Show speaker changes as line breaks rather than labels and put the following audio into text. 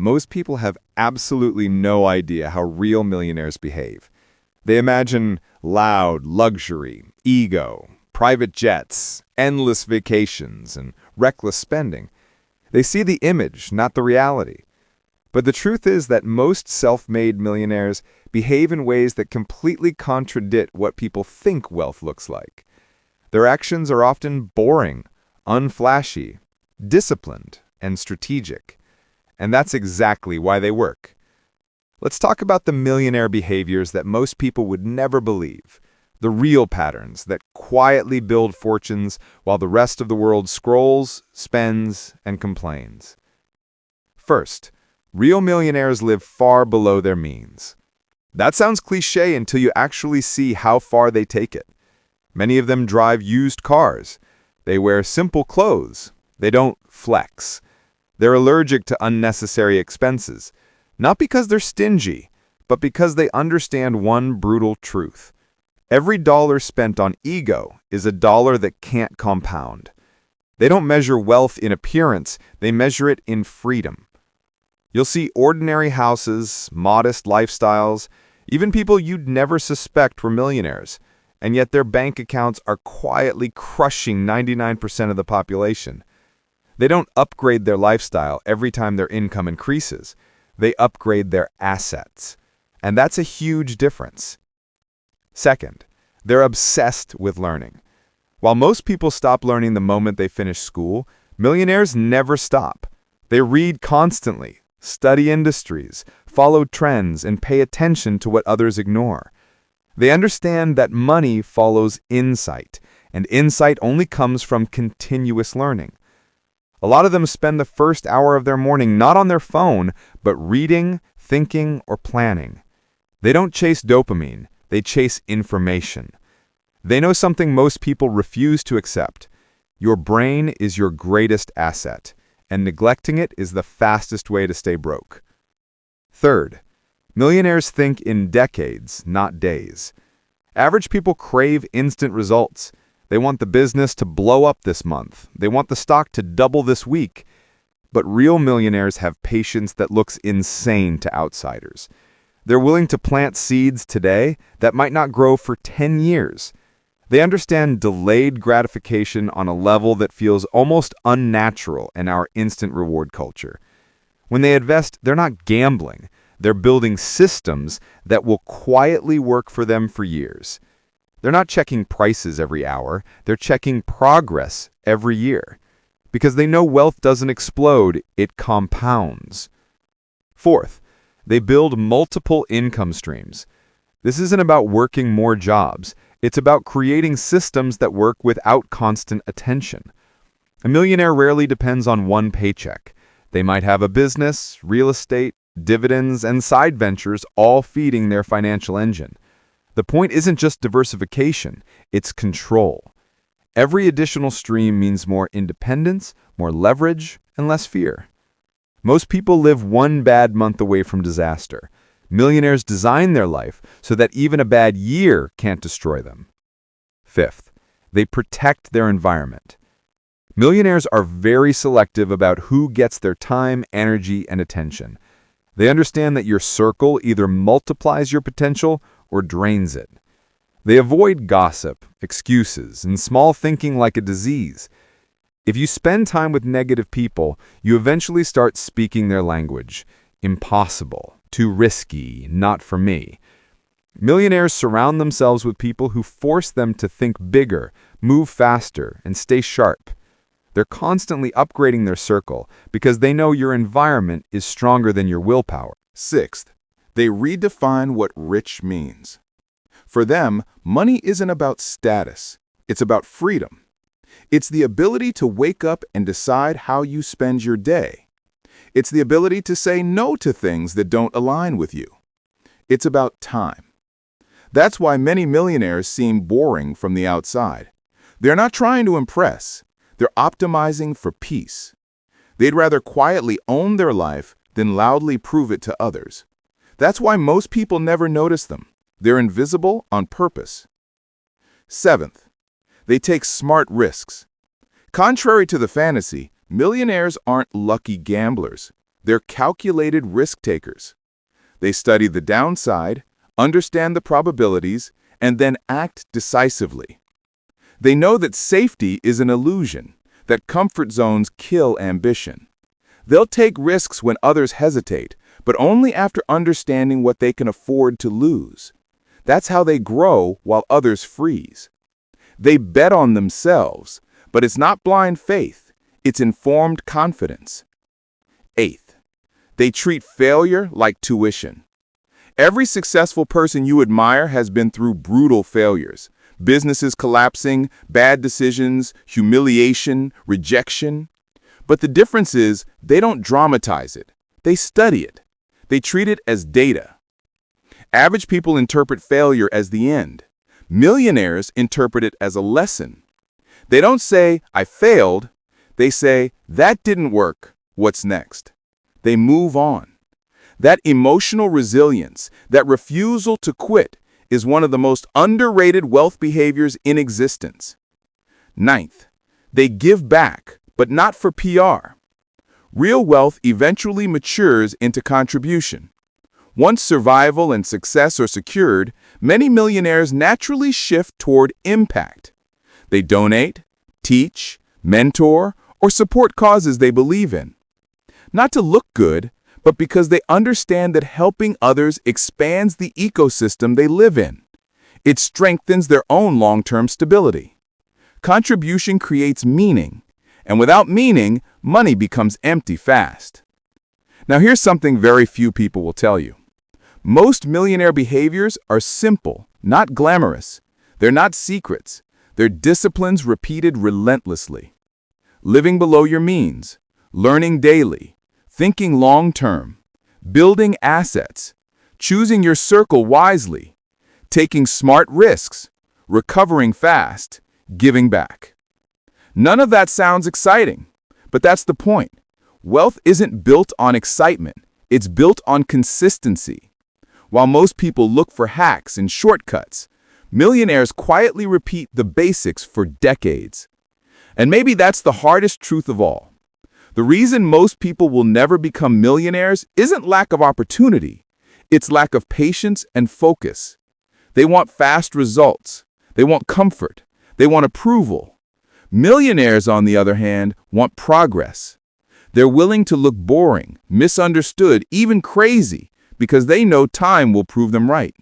most people have absolutely no idea how real millionaires behave. They imagine loud luxury, ego, private jets, endless vacations, and reckless spending. They see the image, not the reality. But the truth is that most self-made millionaires behave in ways that completely contradict what people think wealth looks like. Their actions are often boring, unflashy, disciplined, and strategic. And that's exactly why they work. Let's talk about the millionaire behaviors that most people would never believe. The real patterns that quietly build fortunes while the rest of the world scrolls, spends, and complains. First, real millionaires live far below their means. That sounds cliché until you actually see how far they take it. Many of them drive used cars. They wear simple clothes. They don't flex. They're allergic to unnecessary expenses, not because they're stingy, but because they understand one brutal truth. Every dollar spent on ego is a dollar that can't compound. They don't measure wealth in appearance, they measure it in freedom. You'll see ordinary houses, modest lifestyles, even people you'd never suspect were millionaires, and yet their bank accounts are quietly crushing 99% of the population. They don't upgrade their lifestyle every time their income increases. They upgrade their assets. And that's a huge difference. Second, they're obsessed with learning. While most people stop learning the moment they finish school, millionaires never stop. They read constantly, study industries, follow trends, and pay attention to what others ignore. They understand that money follows insight, and insight only comes from continuous learning. A lot of them spend the first hour of their morning not on their phone, but reading, thinking, or planning. They don't chase dopamine, they chase information. They know something most people refuse to accept. Your brain is your greatest asset, and neglecting it is the fastest way to stay broke. Third, millionaires think in decades, not days. Average people crave instant results. They want the business to blow up this month. They want the stock to double this week. But real millionaires have patience that looks insane to outsiders. They're willing to plant seeds today that might not grow for 10 years. They understand delayed gratification on a level that feels almost unnatural in our instant reward culture. When they invest, they're not gambling. They're building systems that will quietly work for them for years. They're not checking prices every hour. They're checking progress every year. Because they know wealth doesn't explode, it compounds. Fourth, they build multiple income streams. This isn't about working more jobs. It's about creating systems that work without constant attention. A millionaire rarely depends on one paycheck. They might have a business, real estate, dividends, and side ventures all feeding their financial engine. The point isn't just diversification, it's control. Every additional stream means more independence, more leverage, and less fear. Most people live one bad month away from disaster. Millionaires design their life so that even a bad year can't destroy them. Fifth, they protect their environment. Millionaires are very selective about who gets their time, energy, and attention. They understand that your circle either multiplies your potential or drains it. They avoid gossip, excuses, and small thinking like a disease. If you spend time with negative people, you eventually start speaking their language. Impossible, too risky, not for me. Millionaires surround themselves with people who force them to think bigger, move faster, and stay sharp. They're constantly upgrading their circle because they know your environment is stronger than your willpower.
Sixth, they redefine what rich means. For them, money isn't about status. It's about freedom. It's the ability to wake up and decide how you spend your day. It's the ability to say no to things that don't align with you. It's about time. That's why many millionaires seem boring from the outside. They're not trying to impress. They're optimizing for peace. They'd rather quietly own their life than loudly prove it to others. That's why most people never notice them. They're invisible on purpose. Seventh, they take smart risks. Contrary to the fantasy, millionaires aren't lucky gamblers. They're calculated risk takers. They study the downside, understand the probabilities, and then act decisively. They know that safety is an illusion, that comfort zones kill ambition. They'll take risks when others hesitate, but only after understanding what they can afford to lose. That's how they grow while others freeze. They bet on themselves, but it's not blind faith, it's informed confidence. Eighth, they treat failure like tuition. Every successful person you admire has been through brutal failures. Businesses collapsing, bad decisions, humiliation, rejection. But the difference is they don't dramatize it. They study it. They treat it as data. Average people interpret failure as the end. Millionaires interpret it as a lesson. They don't say, "I failed." They say, "That didn't work. What's next?" They move on. That emotional resilience, that refusal to quit, is one of the most underrated wealth behaviors in existence. Ninth, they give back, but not for PR. Real wealth eventually matures into contribution. Once survival and success are secured, many millionaires naturally shift toward impact. They donate, teach, mentor, or support causes they believe in. Not to look good, but because they understand that helping others expands the ecosystem they live in. It strengthens their own long-term stability. Contribution creates meaning, and without meaning, money becomes empty fast. Now here's something very few people will tell you. Most millionaire behaviors are simple, not glamorous. They're not secrets. They're disciplines repeated relentlessly. Living below your means, learning daily, thinking long-term, building assets, choosing your circle wisely, taking smart risks, recovering fast, giving back. None of that sounds exciting, but that's the point. Wealth isn't built on excitement, it's built on consistency. While most people look for hacks and shortcuts, millionaires quietly repeat the basics for decades. And maybe that's the hardest truth of all. The reason most people will never become millionaires isn't lack of opportunity. It's lack of patience and focus. They want fast results. They want comfort. They want approval. Millionaires, on the other hand, want progress. They're willing to look boring, misunderstood, even crazy, because they know time will prove them right.